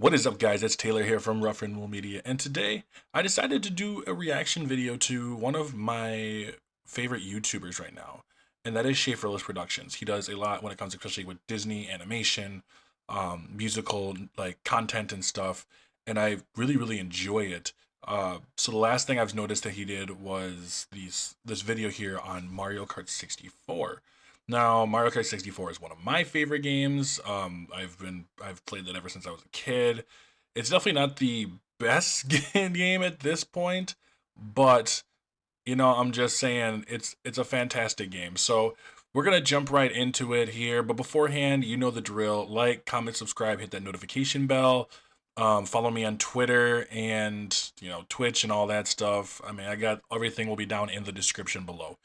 What is up, guys? It's Taylor here from RufandRuleMedia, and today I decided to do a reaction video to one of my favorite YouTubers right now, and that is Schaffrillas Productions. He does a lot when it comes especially with Disney animation, musical like content and stuff, and I really enjoy it. So the last thing I've noticed that he did was this video here on Mario Kart 64. Now, Mario Kart 64 is one of my favorite games. I've played that ever since I was a kid. It's definitely not the best game at this point, but I'm just saying it's a fantastic game. So we're gonna jump right into it here. But beforehand, you know the drill: like, comment, subscribe, hit that notification bell. Follow me on Twitter and Twitch and all that stuff. I mean, I got everything will be down in the description below.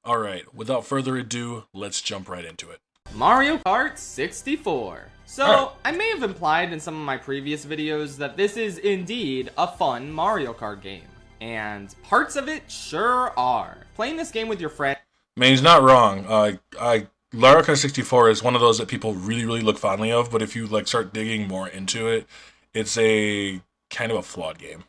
All right, without further ado, let's jump right into it. Mario Kart 64. So, I may have implied in some of my previous videos that this is indeed a fun Mario Kart game. And parts of it sure are. Playing this game with your friend... Man, he's not wrong. Mario Kart 64 is one of those that people really look fondly of, but if you start digging more into it, it's a kind of a flawed game.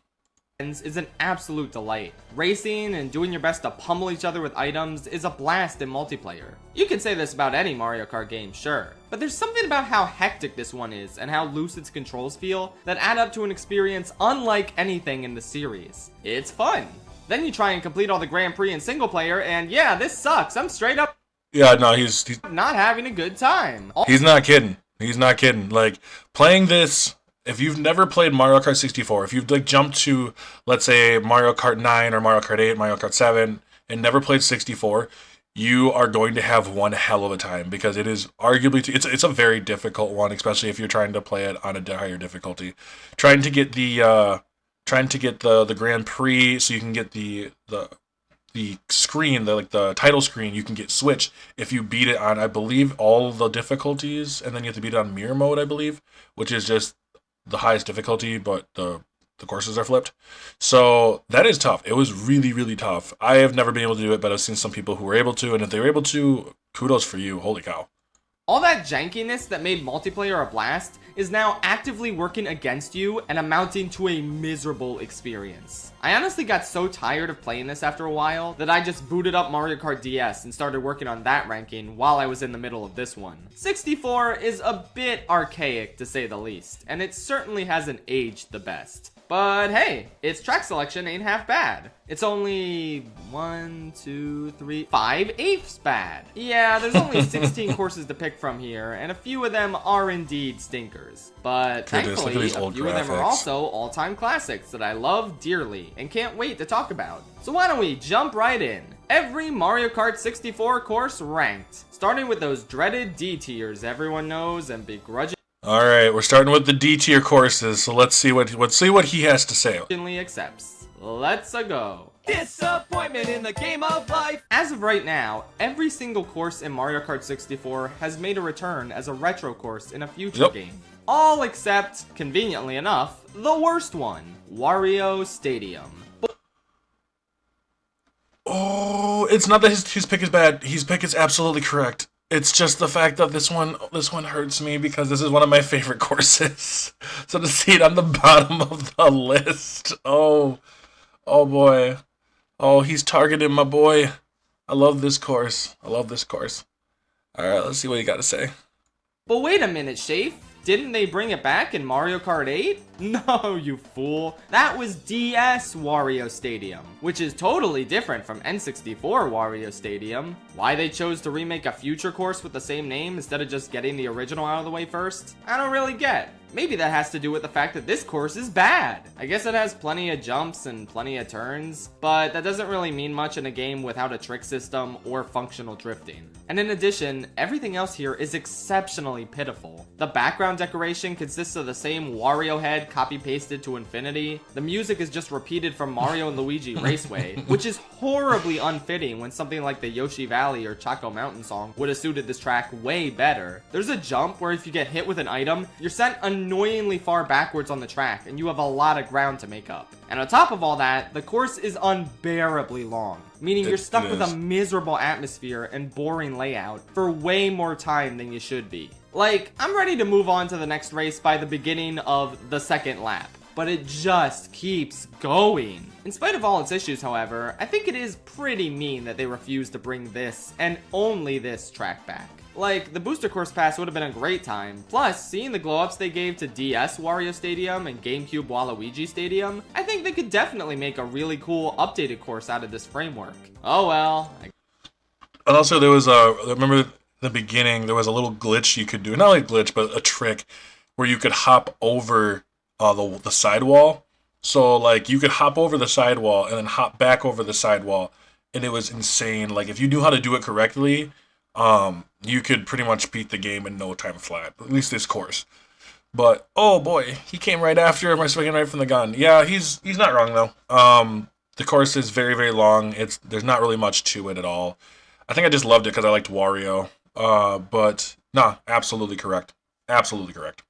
Is an absolute delight. Racing and doing your best to pummel each other with items is a blast in multiplayer. You can say this about any Mario Kart game, sure, but there's something about how hectic this one is and how loose its controls feel that add up to an experience unlike anything in the series. It's fun. Then you try and complete all the Grand Prix in single player and yeah, this sucks. I'm straight up he's not having a good time. He's not kidding. He's not kidding. Like, playing this, if you've never played Mario Kart 64, if you've jumped to, let's say, Mario Kart 9 or Mario Kart 8, Mario Kart 7, and never played 64, you are going to have one hell of a time because it is arguably it's a very difficult one, especially if you're trying to play it on a higher difficulty. Trying to get the Grand Prix so you can get the screen, the title screen, you can get switched if you beat it on, I believe, all the difficulties, and then you have to beat it on mirror mode, I believe, which is just the highest difficulty, but the courses are flipped. So that is tough. It was really tough. I have never been able to do it, but I've seen some people who were able to, and if they were able to, kudos for you. Holy cow. All that jankiness that made multiplayer a blast is now actively working against you and amounting to a miserable experience. I honestly got so tired of playing this after a while that I just booted up Mario Kart DS and started working on that ranking while I was in the middle of this one. 64 is a bit archaic to say the least, and it certainly hasn't aged the best. But hey, its track selection ain't half bad. It's only 5/8 bad. Yeah, there's only 16 courses to pick from here, and a few of them are indeed stinkers. But thankfully, a few of them are also all-time classics that I love dearly and can't wait to talk about. So why don't we jump right in? Every Mario Kart 64 course ranked, starting with those dreaded D tiers everyone knows and begrudgingly All right, we're starting with the D tier courses, so let's see what he has to say. Accepts. Let's go. Disappointment in the game of life. As of right now, every single course in Mario Kart 64 has made a return as a retro course in a future game. All except, conveniently enough, the worst one, Wario Stadium. Oh, it's not that his pick is bad. His pick is absolutely correct. It's just the fact that this one hurts me because this is one of my favorite courses. So to see it on the bottom of the list, oh boy. Oh, he's targeting my boy. I love this course. All right, let's see what you got to say. But wait a minute, Shafe. Didn't they bring it back in Mario Kart 8? No, you fool. That was DS Wario Stadium, which is totally different from N64 Wario Stadium. Why they chose to remake a future course with the same name instead of just getting the original out of the way first, I don't really get. Maybe that has to do with the fact that this course is bad. I guess it has plenty of jumps and plenty of turns, but that doesn't really mean much in a game without a trick system or functional drifting. And in addition, everything else here is exceptionally pitiful. The background decoration consists of the same Wario head copy-pasted to infinity. The music is just repeated from Mario and Luigi Raceway, which is horribly unfitting when something like the Yoshi Valley or Choco Mountain song would have suited this track way better. There's a jump where if you get hit with an item, you're sent annoyingly far backwards on the track and you have a lot of ground to make up. And on top of all that, the course is unbearably long, meaning you're stuck with a miserable atmosphere and boring layout for way more time than you should be. Like, I'm ready to move on to the next race by the beginning of the second lap, but it just keeps going. In spite of all its issues, however, I think it is pretty mean that they refuse to bring this, and only this, track back. Like, the booster course pass would have been a great time. Plus, seeing the glow-ups they gave to DS Wario Stadium and GameCube Waluigi Stadium, I think they could definitely make a really cool updated course out of this framework. Oh well. And also there was a, remember the beginning, there was a little glitch you could do, not like glitch, but a trick where you could hop over the sidewall. So like you could hop over the sidewall and then hop back over the sidewall, and it was insane. Like if you knew how to do it correctly, you could pretty much beat the game in no time flat, at least this course. But oh boy, he came right after him, swinging right from the gun. Yeah, he's not wrong though. The course is very, very long. There's not really much to it at all. I think I just loved it because I liked Wario. But nah, absolutely correct. Absolutely correct.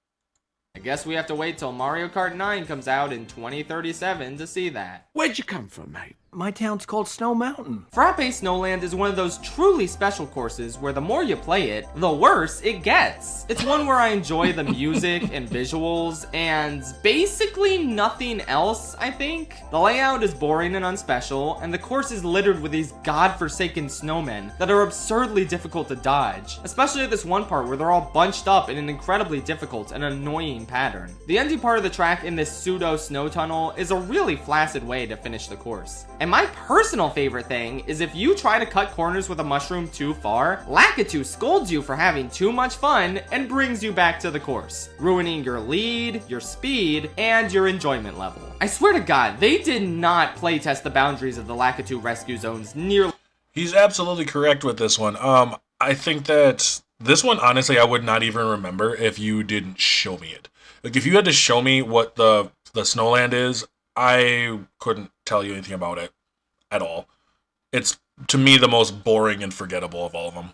I guess we have to wait till Mario Kart 9 comes out in 2037 to see that. Where'd you come from, mate? My town's called Snow Mountain. Frappe Snowland is one of those truly special courses where the more you play it, the worse it gets. It's one where I enjoy the music and visuals and basically nothing else, I think. The layout is boring and unspecial, and the course is littered with these godforsaken snowmen that are absurdly difficult to dodge, especially at this one part where they're all bunched up in an incredibly difficult and annoying pattern. The ending part of the track in this pseudo snow tunnel is a really flaccid way to finish the course. And my personal favorite thing is if you try to cut corners with a mushroom too far, Lakitu scolds you for having too much fun and brings you back to the course, ruining your lead, your speed, and your enjoyment level. I swear to God, they did not playtest the boundaries of the Lakitu rescue zones nearly. He's absolutely correct with this one. I think that this one, honestly, I would not even remember if you didn't show me it. Like, if you had to show me what the Snowland is, I couldn't tell you anything about it at all. It's, to me, the most boring and forgettable of all of them.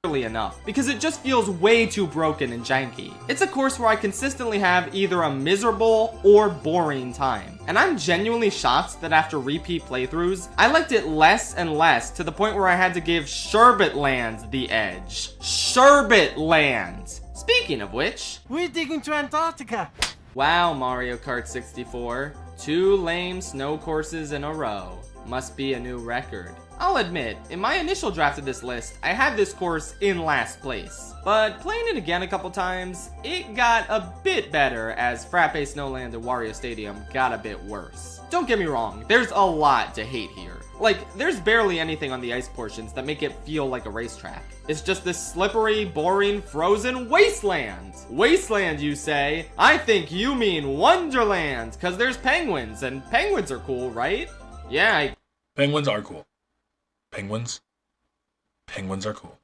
Enough, because it just feels way too broken and janky. It's a course where I consistently have either a miserable or boring time. And I'm genuinely shocked that after repeat playthroughs, I liked it less and less to the point where I had to give Sherbet Land the edge. Sherbet Land! Speaking of which, We're digging to Antarctica. wow, Mario Kart 64. 2 lame snow courses in a row. Must be a new record. I'll admit, in my initial draft of this list, I had this course in last place. But playing it again a couple times, it got a bit better as Frappe Snowland and Wario Stadium got a bit worse. Don't get me wrong, there's a lot to hate here. Like, there's barely anything on the ice portions that make it feel like a racetrack. It's just this slippery, boring, frozen wasteland. Wasteland, you say? I think you mean Wonderland, cause there's penguins, and penguins are cool, right? Yeah, Penguins are cool. Penguins are cool.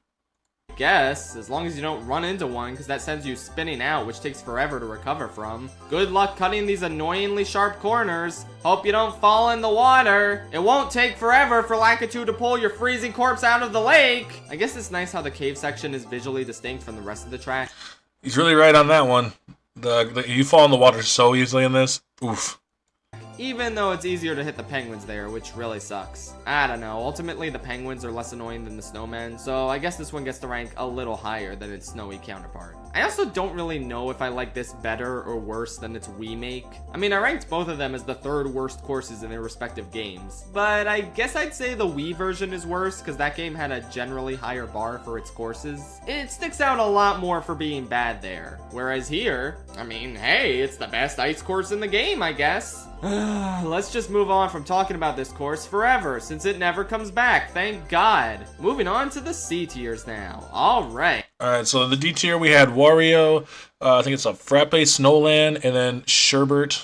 guess, as long as you don't run into one, because that sends you spinning out, which takes forever to recover from. Good luck cutting these annoyingly sharp corners. Hope you don't fall in the water. It won't take forever for Lakitu to pull your freezing corpse out of the lake. I guess it's nice how the cave section is visually distinct from the rest of the track. He's really right on that one. You fall in the water so easily in this. Oof. Even though it's easier to hit the penguins there, which really sucks. I don't know, ultimately the penguins are less annoying than the snowmen, so I guess this one gets to rank a little higher than its snowy counterpart. I also don't really know if I like this better or worse than its remake. I mean, I ranked both of them as the 3rd worst courses in their respective games, but I guess I'd say the Wii version is worse because that game had a generally higher bar for its courses. It sticks out a lot more for being bad there, whereas here, I mean, hey, it's the best ice course in the game, I guess. Let's just move on from talking about this course forever, since it never comes back, thank God. Moving on to the C tiers now. Alright, so the D tier we had Wario, I think it's a Frappe Snowland, and then Sherbet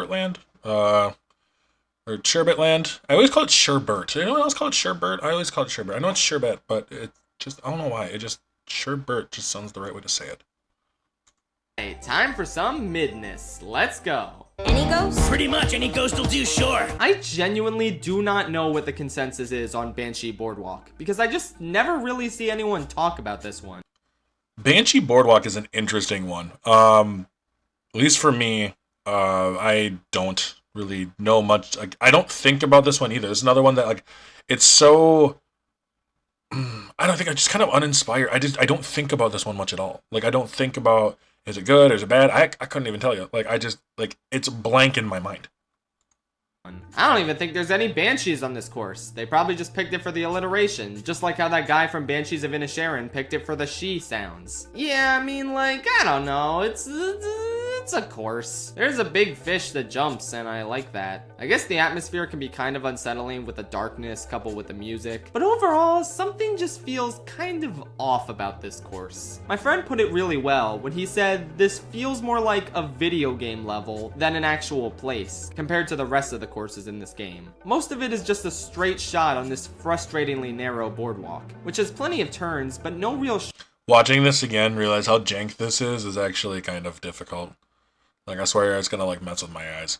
Land? Or Sherbet Land. I always call it Sherbert. Anyone else call it Sherbert? I always call it Sherbet. I know it's Sherbet, but it just, I don't know why. It just, Sherbert just sounds the right way to say it. hey, time for some midness. Let's go. Any ghost? Pretty much, any ghost will do, sure. I genuinely do not know what the consensus is on Banshee Boardwalk, because I just never really see anyone talk about this one. Banshee Boardwalk is an interesting one. At least for me, I don't really know much. Like, I don't think about this one either. It's another one that, like, it's so I don't think, I just kind of uninspired. I don't think about this one much at all. Like, I don't think about, is it good, is it bad? I couldn't even tell you. Like, I just, like, it's blank in my mind. I don't even think there's any Banshees on this course. They probably just picked it for the alliteration, just like how that guy from Banshees of Inisherin picked it for the she sounds. Yeah, I mean, like, I don't know, it's a course. There's a big fish that jumps, and I like that. I guess the atmosphere can be kind of unsettling with the darkness coupled with the music, but overall, something just feels kind of off about this course. My friend put it really well when he said this feels more like a video game level than an actual place, compared to the rest of the courses in this game. Most of it is just a straight shot on this frustratingly narrow boardwalk, which has plenty of turns, but no real Watching this again, realize how jank this is actually kind of difficult. Like, I swear it's gonna, like, mess with my eyes.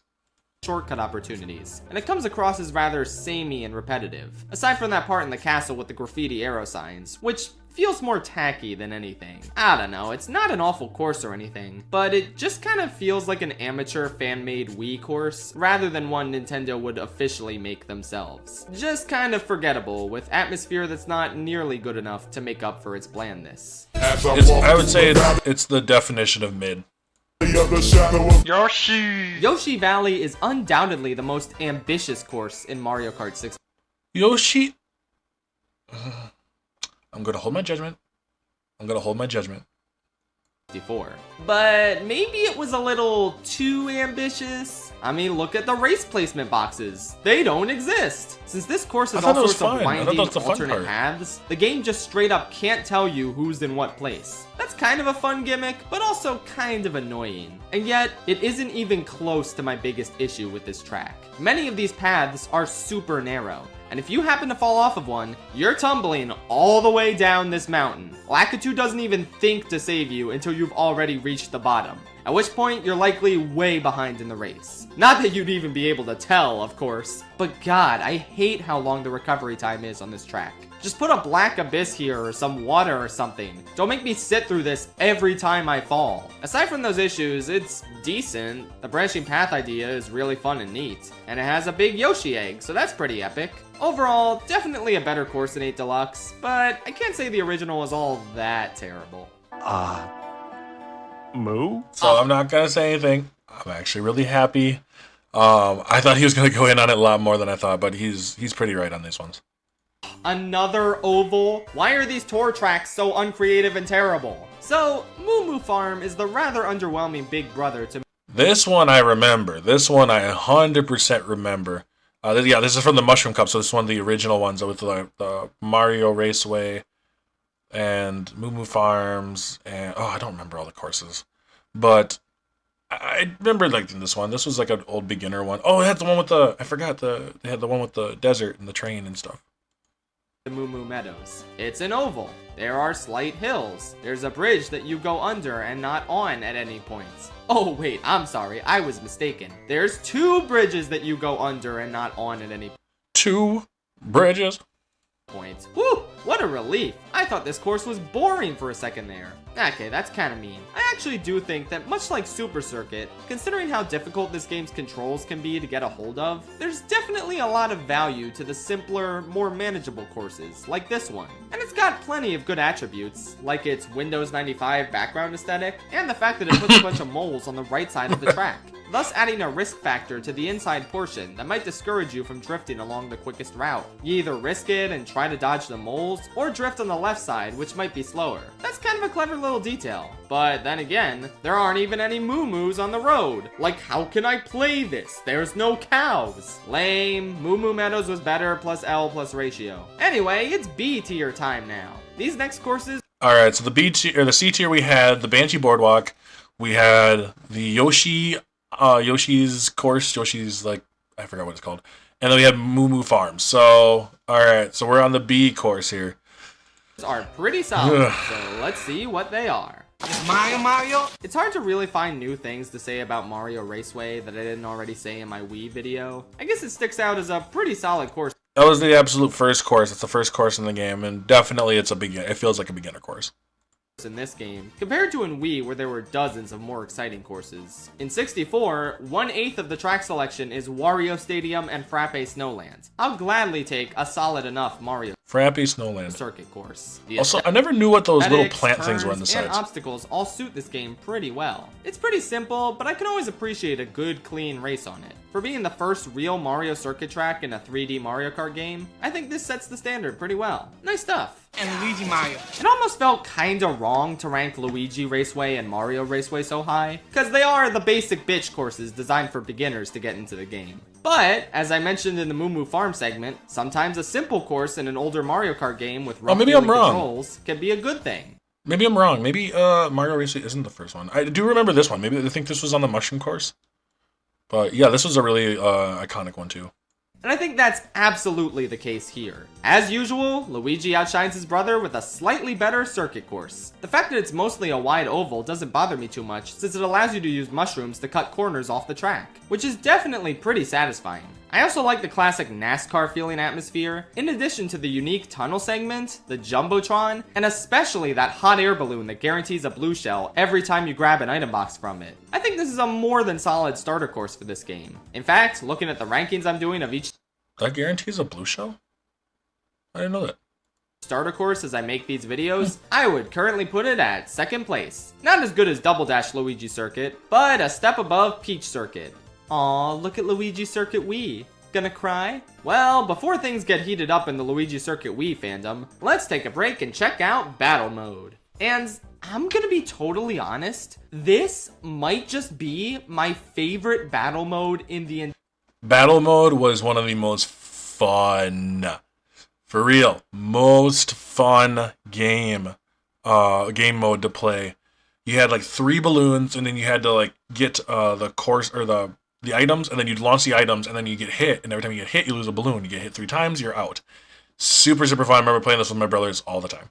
Shortcut opportunities, and it comes across as rather samey and repetitive, aside from that part in the castle with the graffiti arrow signs, which feels more tacky than anything. I don't know, it's not an awful course or anything, but it just kind of feels like an amateur fan-made Wii course, rather than one Nintendo would officially make themselves. Just kind of forgettable, with atmosphere that's not nearly good enough to make up for its blandness. I would say it's the definition of mid. Yoshi Valley is undoubtedly the most ambitious course in Mario Kart 6. Yoshi... I'm gonna hold my judgment. 64. But maybe it was a little too ambitious. I mean, look at the race placement boxes. They don't exist. Since this course is all sorts of winding alternate paths, the game just straight up can't tell you who's in what place. That's kind of a fun gimmick, but also kind of annoying. And yet, it isn't even close to my biggest issue with this track. Many of these paths are super narrow, and if you happen to fall off of one, you're tumbling all the way down this mountain. Lakitu doesn't even think to save you until you've already reached the bottom, at which point you're likely way behind in the race. Not that you'd even be able to tell, of course, but God, I hate how long the recovery time is on this track. Just put a black abyss here or some water or something. Don't make me sit through this every time I fall. Aside from those issues, it's decent. The branching path idea is really fun and neat, and it has a big Yoshi egg, so that's pretty epic. Overall, definitely a better course than 8 Deluxe, but I can't say the original was all that terrible. Moo? So I'm not gonna say anything. I'm actually really happy. I thought he was gonna go in on it a lot more than I thought, but he's pretty right on these ones. Another oval? Why are these tour tracks so uncreative and terrible? So, Moo Moo Farm is the rather underwhelming big brother to... This one I remember. This one I 100% remember. Yeah, this is from the Mushroom Cup, so this is one of the original ones with the Mario Raceway and Moo Moo Farms, and I don't remember all the courses, but I remember liking this one. This was like an old beginner one. Oh, it had the one with they had the one with the desert and the train and stuff. The Moo Moo Meadows. It's an oval. There are slight hills. There's a bridge that you go under and not on at any points. Oh wait, I'm sorry, I was mistaken. There's 2 bridges that you go under and not on at any 2 bridges? Points. Whew, what a relief. I thought this course was boring for a second there. Okay, that's kind of mean. I actually do think that much like Super Circuit, considering how difficult this game's controls can be to get a hold of, there's definitely a lot of value to the simpler, more manageable courses, like this one. And it's got plenty of good attributes, like its Windows 95 background aesthetic, and the fact that it puts a bunch of moles on the right side of the track, thus adding a risk factor to the inside portion that might discourage you from drifting along the quickest route. You either risk it and try to dodge the moles, or drift on the left side, which might be slower. That's kind of a clever little detail. But then again, there aren't even any Moo Moos on the road. Like, how can I play this? There's no cows. Lame. Moo Moo Meadows was better, plus L plus ratio. Anyway, it's B tier time now. These next courses... Alright, so the B tier, or the C tier, we had the Banshee Boardwalk. We had the Yoshi's course. Yoshi's, like, I forgot what it's called. And then we had Moo Moo Farm. So, alright, so we're on the B course here. Are pretty solid, so let's see what they are. Mario? It's hard to really find new things to say about Mario Raceway that I didn't already say in my Wii video. I guess it sticks out as a pretty solid course. That was the absolute first course. It's the first course in the game, and definitely it feels like a beginner course. In this game, compared to in Wii where there were dozens of more exciting courses. In 64, 1/8 of the track selection is Wario Stadium and Frappe Snowlands. I'll gladly take a solid enough Mario. Frappy Snowland. circuit course. Also, I never knew what those little Aesthetics, plant things were on the turns, and sides. obstacles all suit this game pretty well. It's pretty simple, but I can always appreciate a good, clean race on it. For being the first real Mario circuit track in a 3D Mario Kart game, I think this sets the standard pretty well. Nice stuff. And Luigi Mario. It almost felt kinda wrong to rank Luigi Raceway and Mario Raceway so high, because they are the basic bitch courses designed for beginners to get into the game. But, as I mentioned in the Moo Moo Farm segment, sometimes a simple course in an older Mario Kart game with rough maybe I'm feeling wrong. controls can be a good thing. Maybe I'm wrong. Maybe Mario Racing isn't the first one. I do remember this one. Maybe I think this was on the Mushroom Course. But yeah, this was a really iconic one too. And I think that's absolutely the case here. As usual, Luigi outshines his brother with a slightly better circuit course. The fact that it's mostly a wide oval doesn't bother me too much, since it allows you to use mushrooms to cut corners off the track, which is definitely pretty satisfying. I also like the classic NASCAR feeling atmosphere, in addition to the unique tunnel segment, the Jumbotron, and especially that hot air balloon that guarantees a blue shell every time you grab an item box from it. I think this is a more than solid starter course for this game. In fact, looking at the rankings I'm doing of each That guarantees a blue shell? I didn't know that. starter course as I make these videos, I would currently put it at second place. Not as good as Double Dash Luigi Circuit, but a step above Peach Circuit. Aw, look at Luigi Circuit Wii. Gonna cry? Well, before things get heated up in the Luigi Circuit Wii fandom, let's take a break and check out Battle Mode. And I'm gonna be totally honest, this might just be my favorite battle mode in the Battle Mode was one of the most fun, for real, most fun game mode to play. You had like 3 balloons, and then you had to like get the course or the items, and then you'd launch the items, and then you get hit, and every time you get hit, you lose a balloon. You get hit 3 times, you're out. Super, super fun. I remember playing this with my brothers all the time.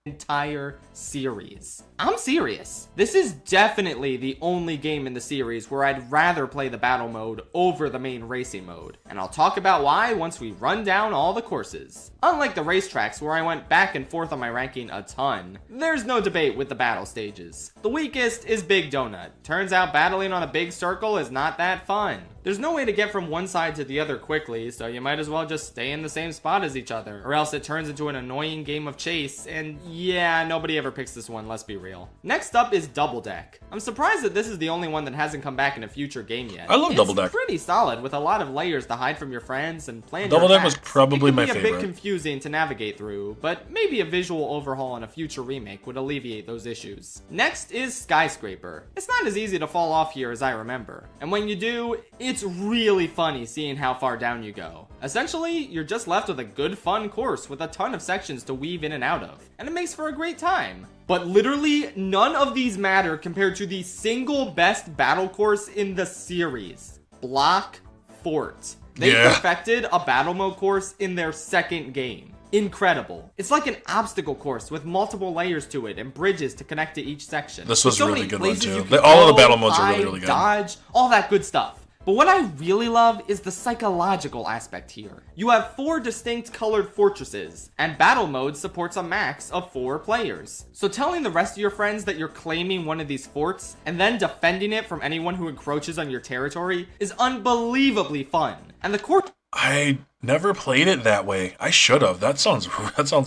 entire series. I'm serious. This is definitely the only game in the series where I'd rather play the battle mode over the main racing mode. And I'll talk about why once we run down all the courses. Unlike the racetracks where I went back and forth on my ranking a ton, there's no debate with the battle stages. The weakest is Big Donut. Turns out battling on a big circle is not that fun. There's no way to get from one side to the other quickly, so you might as well just stay in the same spot as each other, or else it turns into an annoying game of chase, and yeah, nobody ever picks this one, let's be real. Next up is Double Deck. I'm surprised that this is the only one that hasn't come back in a future game yet. I love Double Deck. It's pretty solid, with a lot of layers to hide from your friends and plan Double your Deck was attacks. probably It my can be a bit favorite. confusing to navigate through, but maybe a visual overhaul in a future remake would alleviate those issues. Next is Skyscraper. It's not as easy to fall off here as I remember, and when you do, it's really funny seeing how far down you go. Essentially, you're just left with a good fun course with a ton of sections to weave in and out of, and it makes for a great time. But literally, none of these matter compared to the single best battle course in the series, Block Fort. They perfected a battle mode course in their second game. Incredible. It's like an obstacle course with multiple layers to it and bridges to connect to each section. This was So really many good one places too. you can All of the go, battle modes are really, hide, really good. dodge, all that good stuff. But what I really love is the psychological aspect here. You have 4 distinct colored fortresses, and battle mode supports a max of 4 players. So telling the rest of your friends that you're claiming one of these forts, and then defending it from anyone who encroaches on your territory, is unbelievably fun. And the course I never played it that way. I should have. That sounds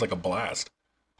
like a blast.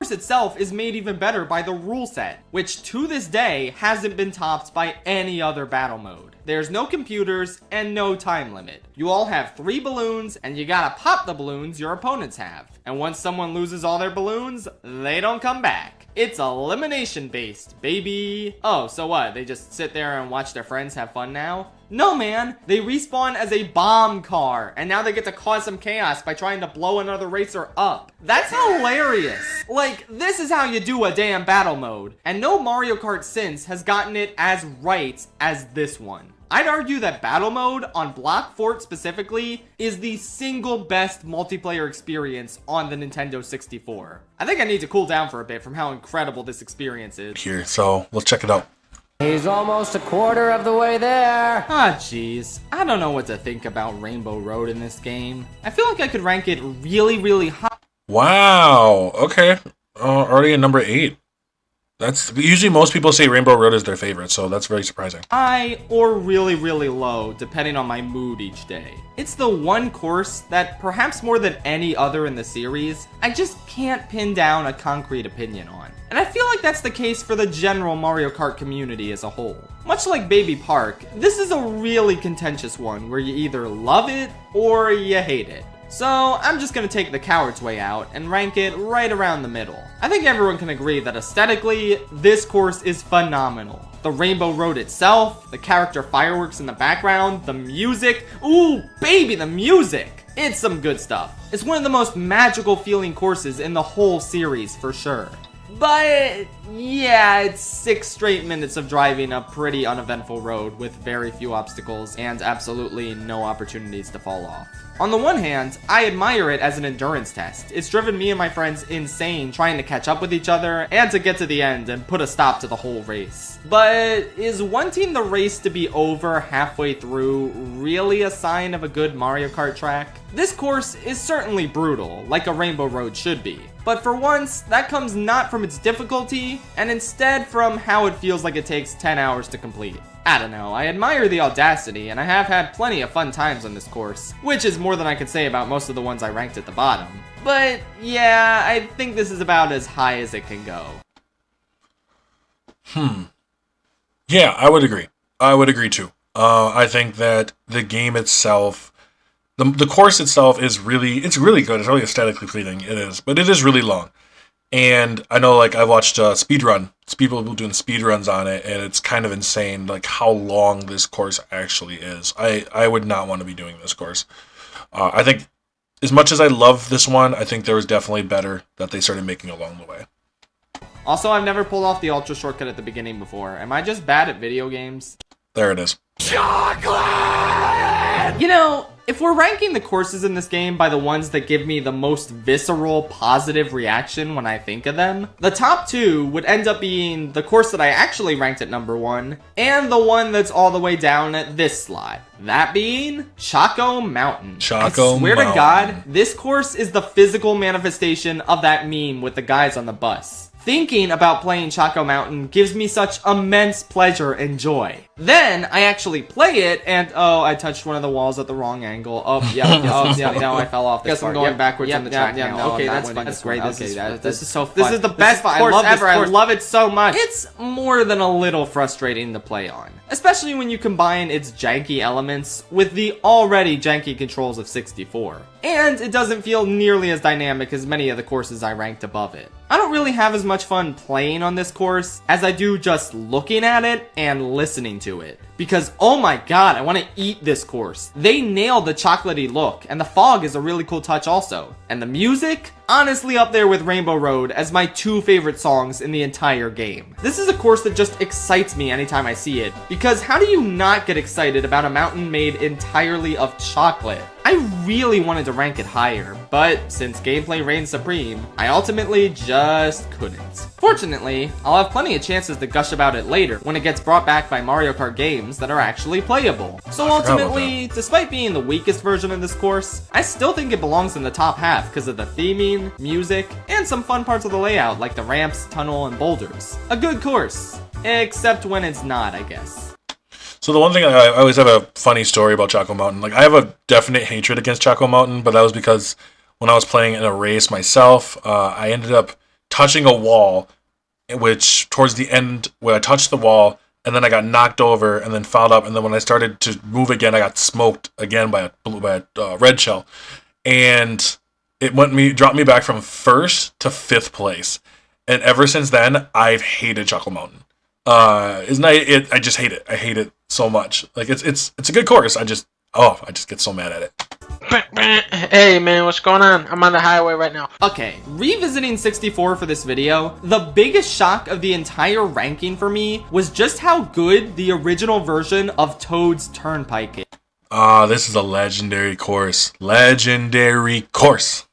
itself is made even better by the rule set, which to this day hasn't been topped by any other battle mode. There's no computers and no time limit. You all have 3 balloons, and you gotta pop the balloons your opponents have. And once someone loses all their balloons, they don't come back. It's elimination based, baby. Oh, so what? They just sit there and watch their friends have fun now? No, man. They respawn as a bomb car, and now they get to cause some chaos by trying to blow another racer up. That's hilarious. Like, this is how you do a damn battle mode. And no Mario Kart since has gotten it as right as this one. I'd argue that battle mode on Block Fort specifically is the single best multiplayer experience on the Nintendo 64. I think I need to cool down for a bit from how incredible this experience is. Here, so let's check it out. He's almost a quarter of the way there. Ah, jeez. I don't know what to think about Rainbow Road in this game. I feel like I could rank it really, really high. Wow. Okay. Already at number 8. That's usually most people say Rainbow Road is their favorite, so that's very surprising. High or really, really low, depending on my mood each day. It's the one course that, perhaps more than any other in the series, I just can't pin down a concrete opinion on. And I feel like that's the case for the general Mario Kart community as a whole. Much like Baby Park, this is a really contentious one where you either love it or you hate it. So I'm just gonna take the coward's way out and rank it right around the middle. I think everyone can agree that aesthetically, this course is phenomenal. The Rainbow Road itself, the character fireworks in the background, the music, ooh baby, the music! It's some good stuff. It's one of the most magical feeling courses in the whole series for sure. But yeah, it's 6 straight minutes of driving a pretty uneventful road with very few obstacles and absolutely no opportunities to fall off. On the one hand, I admire it as an endurance test. It's driven me and my friends insane trying to catch up with each other and to get to the end and put a stop to the whole race. But is wanting the race to be over halfway through really a sign of a good Mario Kart track? This course is certainly brutal, like a Rainbow Road should be. But for once, that comes not from its difficulty, and instead from how it feels like it takes 10 hours to complete. I don't know, I admire the audacity, and I have had plenty of fun times on this course, which is more than I could say about most of the ones I ranked at the bottom. But yeah, I think this is about as high as it can go. Yeah, I would agree. I would agree too. I think that the game itself, the course itself is it's really good. It's really aesthetically pleasing. It is, but it is really long. And I know, like, I watched people doing speedruns on it, and it's kind of insane, like, how long this course actually is. I would not want to be doing this course. I think, as much as I love this one, I think there was definitely better that they started making along the way. Also, I've never pulled off the ultra shortcut at the beginning before. Am I just bad at video games? There it is. You know, if we're ranking the courses in this game by the ones that give me the most visceral, positive reaction when I think of them, the top 2 would end up being the course that I actually ranked at number 1, and the one that's all the way down at this slot. That being Choco Mountain. I swear to God, this course is the physical manifestation of that meme with the guys on the bus. Thinking about playing Choco Mountain gives me such immense pleasure and joy. Then I actually play it, and oh, I touched one of the walls at the wrong angle. Oh, yeah, no, I fell off. Guess I'm going backwards on the track now. Okay, that's fun. That's great. This is so fun. This is the best course ever. I love it so much. It's more than a little frustrating to play on, especially when you combine its janky elements with the already janky controls of 64. And it doesn't feel nearly as dynamic as many of the courses I ranked above it. I don't really have as much fun playing on this course as I do just looking at it and listening to it. Because, oh my god, I want to eat this course. They nailed the chocolatey look, and the fog is a really cool touch also. And the music? Honestly up there with Rainbow Road as my 2 favorite songs in the entire game. This is a course that just excites me anytime I see it, because how do you not get excited about a mountain made entirely of chocolate? I really wanted to rank it higher, but since gameplay reigns supreme, I ultimately just couldn't. Fortunately, I'll have plenty of chances to gush about it later when it gets brought back by Mario Kart games that are actually playable. So ultimately, despite being the weakest version of this course, I still think it belongs in the top half because of the theming, music, and some fun parts of the layout like the ramps, tunnel, and boulders. A good course, except when it's not, I guess. So the one thing, I always have a funny story about Choco Mountain. Like, I have a definite hatred against Choco Mountain, but that was because when I was playing in a race myself, I ended up touching a wall, which towards the end, where I touched the wall, and then I got knocked over and then fouled up, and then when I started to move again, I got smoked again by a red shell, and it dropped me back from 1st to 5th place, and ever since then, I've hated Choco Mountain. Isn't it? I just hate it. I hate it so much. Like, it's a good course. I just get so mad at it. Hey man, what's going on? I'm on the highway right now. Okay, revisiting 64 for this video, the biggest shock of the entire ranking for me was just how good the original version of Toad's Turnpike is. This is a legendary course. Legendary course.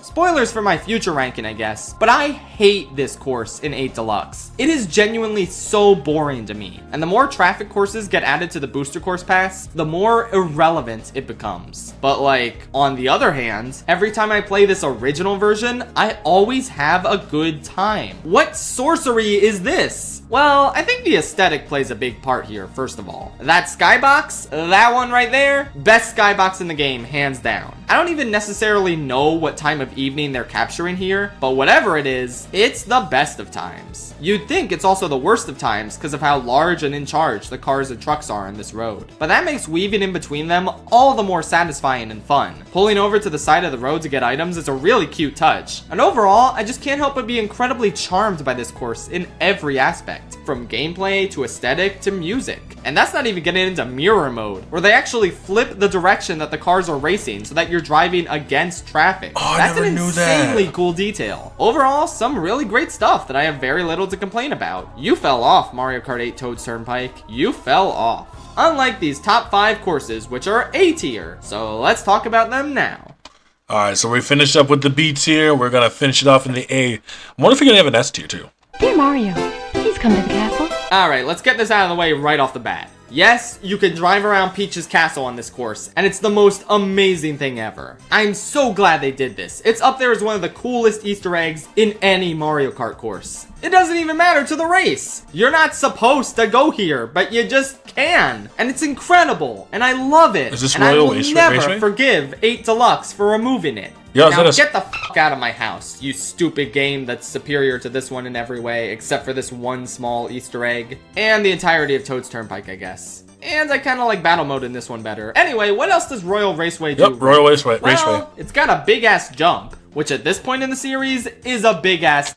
Spoilers for my future ranking, I guess, but I hate this course in 8 Deluxe. It is genuinely so boring to me, and the more traffic courses get added to the booster course pass, the more irrelevant it becomes. But like, on the other hand, every time I play this original version, I always have a good time. What sorcery is this? Well, I think the aesthetic plays a big part here, first of all. That skybox, that one right there, best skybox in the game, hands down. I don't even necessarily know what time of evening they're capturing here, but whatever it is, it's the best of times. You'd think it's also the worst of times because of how large and in charge the cars and trucks are on this road. But that makes weaving in between them all the more satisfying and fun. Pulling over to the side of the road to get items is a really cute touch. And overall, I just can't help but be incredibly charmed by this course in every aspect, from gameplay to aesthetic to music. And that's not even getting into mirror mode, where they actually flip the direction that the cars are racing so that you're driving against traffic. That's an insanely cool detail. Overall, some really great stuff that I have very little to complain about. You fell off, Mario Kart 8 Toad's Turnpike. You fell off. Unlike these top 5 courses, which are A tier. So let's talk about them now. Alright, so we finished up with the B tier. We're going to finish it off in the A. I wonder if we're going to have an S tier too. Dear Mario, please come to the castle. Alright, let's get this out of the way right off the bat. Yes, you can drive around Peach's castle on this course, and it's the most amazing thing ever. I'm so glad they did this. It's up there as one of the coolest Easter eggs in any Mario Kart course. It doesn't even matter to the race. You're not supposed to go here, but you just can. And it's incredible, and I love it. Is this and Royal I will Raceway? never forgive 8 Deluxe for removing it. Yeah, now get the fuck out of my house, you stupid game that's superior to this one in every way, except for this one small Easter egg. And the entirety of Toad's Turnpike, I guess. And I kind of like battle mode in this one better. Anyway, what else does Royal Raceway do? Yep, Royal Raceway. Well, it's got a big-ass jump, which at this point in the series is a big-ass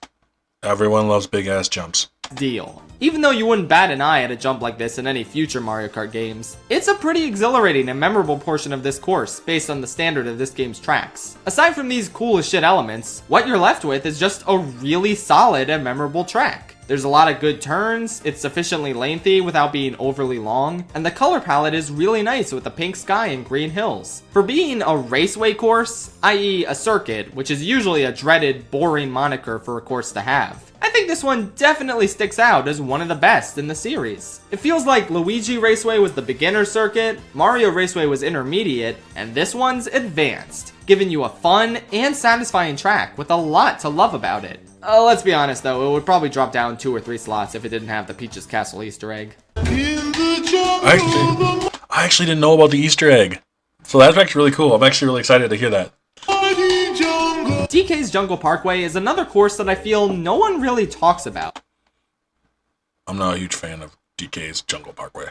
Everyone loves big-ass jumps. deal. Even though you wouldn't bat an eye at a jump like this in any future Mario Kart games, it's a pretty exhilarating and memorable portion of this course based on the standard of this game's tracks. Aside from these cool as shit elements, what you're left with is just a really solid and memorable track. There's a lot of good turns, it's sufficiently lengthy without being overly long, and the color palette is really nice with the pink sky and green hills. For being a raceway course, i.e. a circuit, which is usually a dreaded, boring moniker for a course to have, I think this one definitely sticks out as one of the best in the series. It feels like Luigi Raceway was the beginner circuit, Mario Raceway was intermediate, and this one's advanced, giving you a fun and satisfying track with a lot to love about it. Let's be honest though, it would probably drop down 2 or 3 slots if it didn't have the Peach's Castle Easter egg. I actually didn't know about the Easter egg. So that's actually really cool. I'm actually really excited to hear that. DK's Jungle Parkway is another course that I feel no one really talks about. I'm not a huge fan of DK's Jungle Parkway.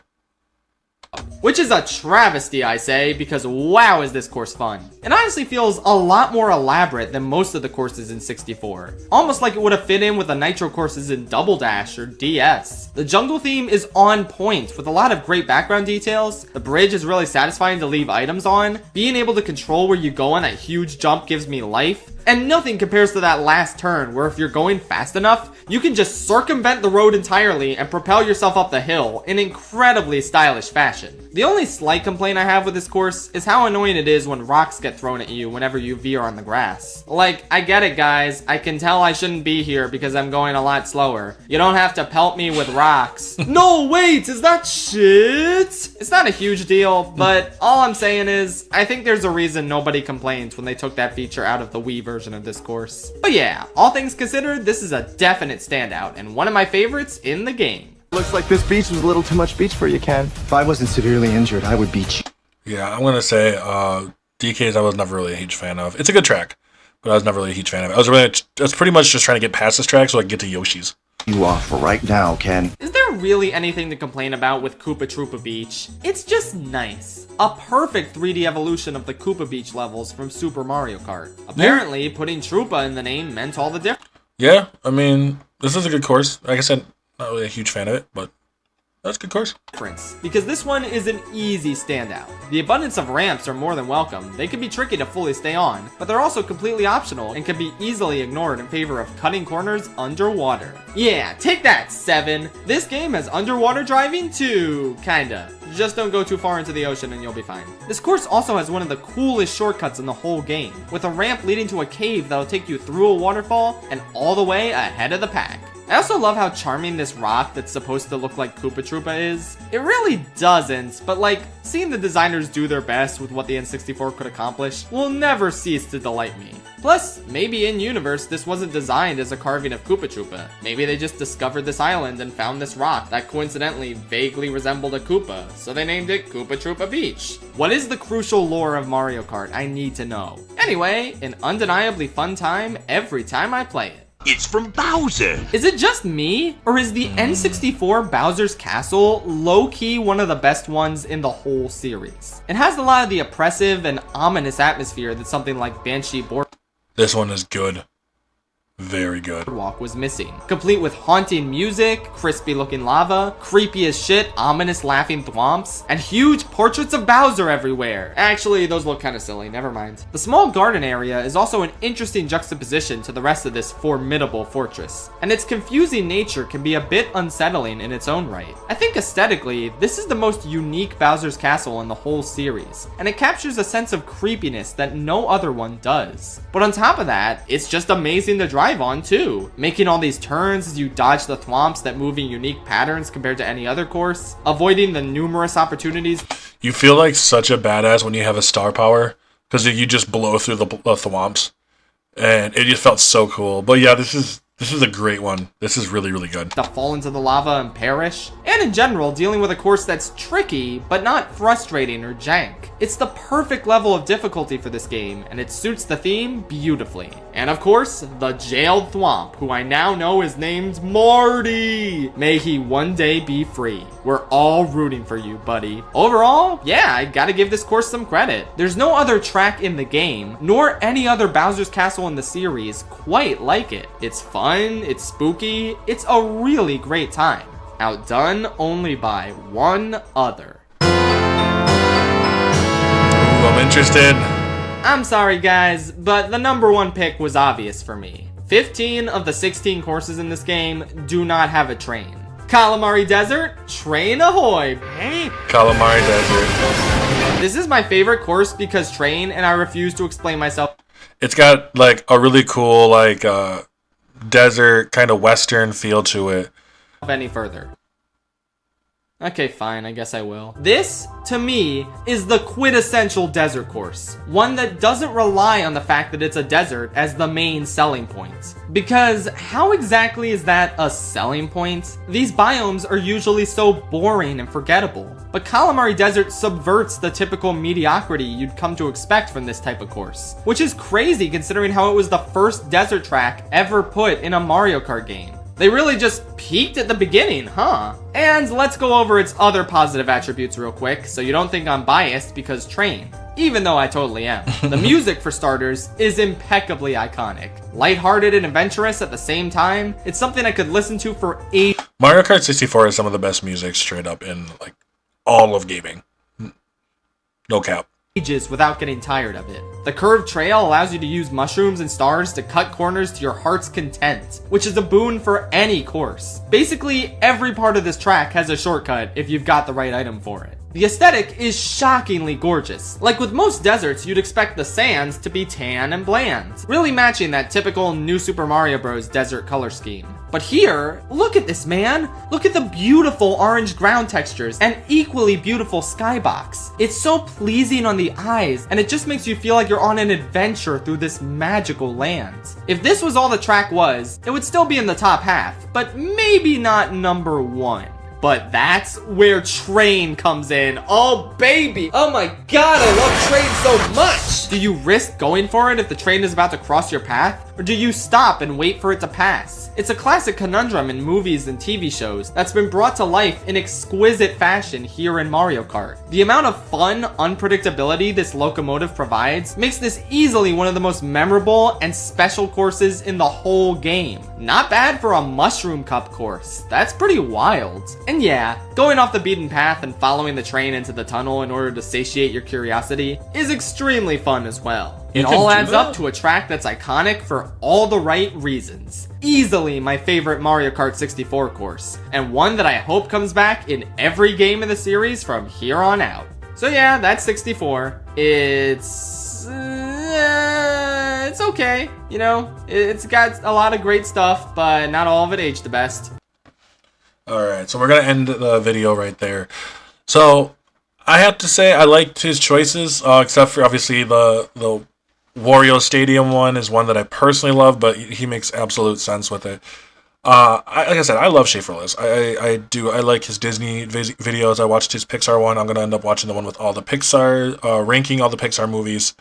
Which is a travesty, I say, because wow is this course fun. It honestly feels a lot more elaborate than most of the courses in 64. Almost like it would have fit in with the Nitro courses in Double Dash or DS. The jungle theme is on point with a lot of great background details. The bridge is really satisfying to leave items on. Being able to control where you go on that huge jump gives me life. And nothing compares to that last turn where if you're going fast enough, you can just circumvent the road entirely and propel yourself up the hill in incredibly stylish fashion. The only slight complaint I have with this course is how annoying it is when rocks get thrown at you whenever you veer on the grass. Like, I get it guys, I can tell I shouldn't be here because I'm going a lot slower. You don't have to pelt me with rocks. No, wait, is that shit? It's not a huge deal, but all I'm saying is, I think there's a reason nobody complains when they took that feature out of the Wii version of this course. But yeah, all things considered, this is a definite standout and one of my favorites in the game. Looks like this beach was a little too much beach for you, Ken. If I wasn't severely injured, I would beach. Yeah, I'm gonna say DK's I was never really a huge fan of. It's a good track, but I was never really a huge fan of it. I was pretty much just trying to get past this track so I could get to Yoshi's. You off for right now, Ken. Is there really anything to complain about with Koopa Troopa Beach? It's just nice. A perfect 3D evolution of the Koopa Beach levels from Super Mario Kart. Apparently, putting Troopa in the name meant all the difference. Yeah, I mean, this is a good course. Like I said, not really a huge fan of it, but That's a good course. Because this one is an easy standout. The abundance of ramps are more than welcome. They can be tricky to fully stay on, but they're also completely optional and can be easily ignored in favor of cutting corners underwater. Yeah, take that, 7. This game has underwater driving too, kinda. Just don't go too far into the ocean and you'll be fine. This course also has one of the coolest shortcuts in the whole game, with a ramp leading to a cave that'll take you through a waterfall and all the way ahead of the pack. I also love how charming this rock that's supposed to look like Koopa Troopa is. It really doesn't, but like, seeing the designers do their best with what the N64 could accomplish will never cease to delight me. Plus, maybe in universe this wasn't designed as a carving of Koopa Troopa. Maybe they just discovered this island and found this rock that coincidentally vaguely resembled a Koopa, so they named it Koopa Troopa Beach. What is the crucial lore of Mario Kart? I need to know. Anyway, an undeniably fun time every time I play it. It's from Bowser. Is it just me, or is the N64 Bowser's Castle low-key one of the best ones in the whole series? It has a lot of the oppressive and ominous atmosphere that something like Banshee This one is good. Very good. Boardwalk was missing, complete with haunting music, crispy looking lava, creepy as shit, ominous laughing thwomps, and huge portraits of Bowser everywhere. Actually, those look kind of silly, never mind. The small garden area is also an interesting juxtaposition to the rest of this formidable fortress, and its confusing nature can be a bit unsettling in its own right. I think aesthetically, this is the most unique Bowser's Castle in the whole series, and it captures a sense of creepiness that no other one does. But on top of that, it's just amazing to drive on too, making all these turns as you dodge the thwomps that move in unique patterns compared to any other course, avoiding the numerous opportunities. You feel like such a badass when you have a star power, because you just blow through the thwomps, and it just felt so cool. But yeah, this is a great one. This is really, really good. To fall into the lava and perish, and in general, dealing with a course that's tricky, but not frustrating or jank. It's the perfect level of difficulty for this game, and it suits the theme beautifully. And of course, the jailed thwomp, who I now know is named Marty. May he one day be free. We're all rooting for you, buddy. Overall, yeah, I gotta give this course some credit. There's no other track in the game, nor any other Bowser's Castle in the series quite like it. It's fun, it's spooky, it's a really great time. Outdone only by one other. Ooh, I'm interested. I'm sorry guys, but the number one pick was obvious for me. 15 of the 16 courses in this game do not have a train. Kalimari Desert, train ahoy! Kalimari Desert. This is my favorite course because train, and I refuse to explain myself. It's got like a really cool like desert kind of western feel to it. Any further. Okay, fine, I guess I will. This, to me, is the quintessential desert course. One that doesn't rely on the fact that it's a desert as the main selling point. Because how exactly is that a selling point? These biomes are usually so boring and forgettable. But Kalimari Desert subverts the typical mediocrity you'd come to expect from this type of course. Which is crazy considering how it was the first desert track ever put in a Mario Kart game. They really just peaked at the beginning, huh? And let's go over its other positive attributes real quick, so you don't think I'm biased because train. Even though I totally am. The music, for starters, is impeccably iconic. Lighthearted and adventurous at the same time, it's something I could listen to for ages. Mario Kart 64 is some of the best music straight up in like all of gaming. No cap. Without getting tired of it. The curved trail allows you to use mushrooms and stars to cut corners to your heart's content, which is a boon for any course. Basically, every part of this track has a shortcut if you've got the right item for it. The aesthetic is shockingly gorgeous. Like with most deserts, you'd expect the sands to be tan and bland, really matching that typical New Super Mario Bros. Desert color scheme. But here, look at this, man. Look at the beautiful orange ground textures and equally beautiful skybox. It's so pleasing on the eyes, and it just makes you feel like you're on an adventure through this magical land. If this was all the track was, it would still be in the top half, but maybe not number 1. But that's where train comes in. Oh, baby. Oh my god, I love train so much. Do you risk going for it if the train is about to cross your path? or do you stop and wait for it to pass? It's a classic conundrum in movies and TV shows that's been brought to life in exquisite fashion here in Mario Kart. The amount of fun unpredictability this locomotive provides makes this easily one of the most memorable and special courses in the whole game. Not bad for a Mushroom Cup course. That's pretty wild. And yeah, going off the beaten path and following the train into the tunnel in order to satiate your curiosity is extremely fun as well. It all adds up to a track that's iconic for all the right reasons. Easily my favorite Mario Kart 64 course, and one that I hope comes back in every game of the series from here on out. So yeah, that's 64. It's okay, you know, it's got a lot of great stuff, but not all of it aged the best. Alright, so we're gonna end the video right there. So, I have to say I liked his choices, except for obviously the Wario Stadium one is one that I personally love, but he makes absolute sense with it. Like I said, I love Schaffrillas. I like his Disney videos. I watched his Pixar one. I'm going to end up watching the one with all the Pixar, ranking all the Pixar movies.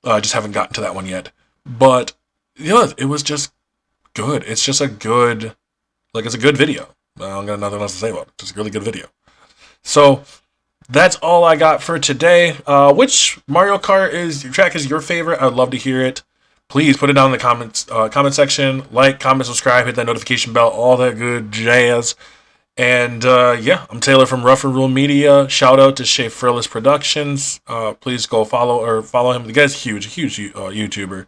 I just haven't gotten to that one yet. But, yeah, it was just good. It's just a good, it's a good video. I got nothing else to say about it. Just a really good video. So, that's all I got for today. Which Mario Kart track is your favorite? I'd love to hear it. Please put it down in the comment section. Like, comment, subscribe, hit that notification bell, all that good jazz. And yeah, I'm Taylor from RufandRuleMedia. Shout out to Schaffrillas Productions. Please go follow him. The guy's huge YouTuber.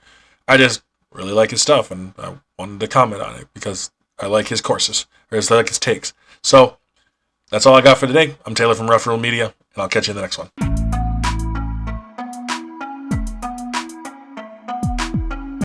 I just really like his stuff, and I wanted to comment on it because I like his courses, or I like his takes. So, that's all I got for today. I'm Taylor from RufandRuleMedia, and I'll catch you in the next one.